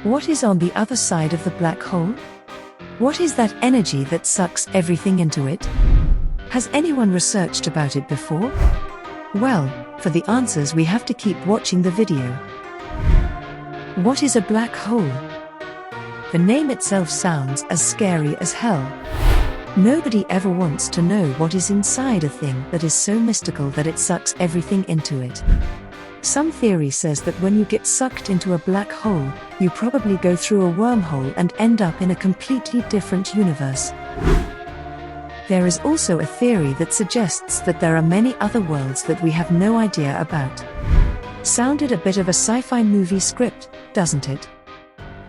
What is on the other side of the black hole? What is that energy that sucks everything into it? Has anyone researched about it before? Well, for the answers we have to keep watching the video. What is a black hole? The name itself sounds as scary as hell. Nobody ever wants to know what is inside a thing that is so mystical that it sucks everything into it. Some theory says that when you get sucked into a black hole, you probably go through a wormhole and end up in a completely different universe. There is also a theory that suggests that there are many other worlds that we have no idea about. Sounded a bit of a sci-fi movie script, doesn't it?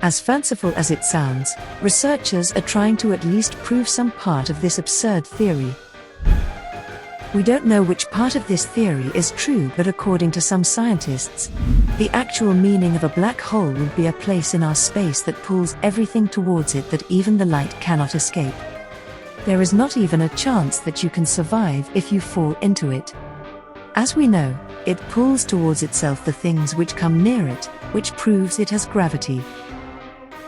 As fanciful as it sounds, researchers are trying to at least prove some part of this absurd theory. We don't know which part of this theory is true, but according to some scientists, the actual meaning of a black hole would be a place in our space that pulls everything towards it that even the light cannot escape. There is not even a chance that you can survive if you fall into it. As we know, it pulls towards itself the things which come near it, which proves it has gravity.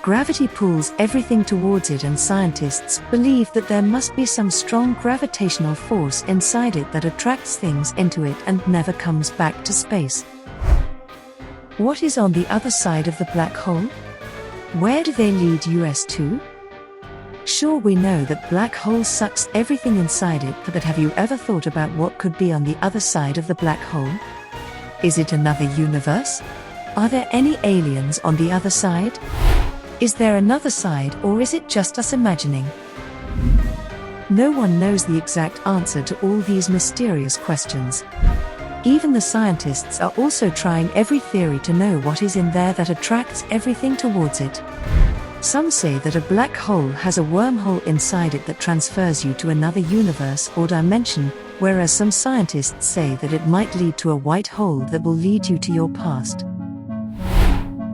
Gravity pulls everything towards it, and scientists believe that there must be some strong gravitational force inside it that attracts things into it and never comes back to space. What is on the other side of the black hole? Where do they lead us to? Sure, we know that black hole sucks everything inside it, but have you ever thought about what could be on the other side of the black hole? Is it another universe? Are there any aliens on the other side? Is there another side, or is it just us imagining? No one knows the exact answer to all these mysterious questions. Even the scientists are also trying every theory to know what is in there that attracts everything towards it. Some say that a black hole has a wormhole inside it that transfers you to another universe or dimension, whereas some scientists say that it might lead to a white hole that will lead you to your past.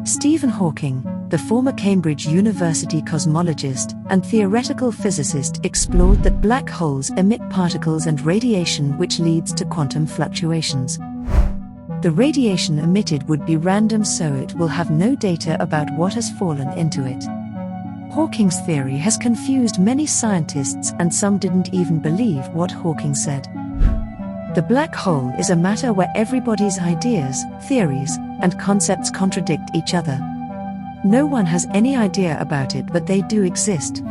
Stephen Hawking, the former Cambridge University cosmologist and theoretical physicist, explored that black holes emit particles and radiation which leads to quantum fluctuations. The radiation emitted would be random, so it will have no data about what has fallen into it. Hawking's theory has confused many scientists, and some didn't even believe what Hawking said. The black hole is a matter where everybody's ideas, theories, and concepts contradict each other. No one has any idea about it, but they do exist.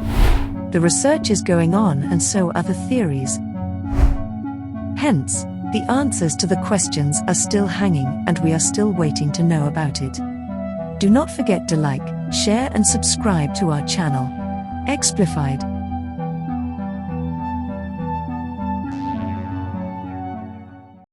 The research is going on, and so are the theories. Hence, the answers to the questions are still hanging, and we are still waiting to know about it. Do not forget to like, share and subscribe to our channel. Explified.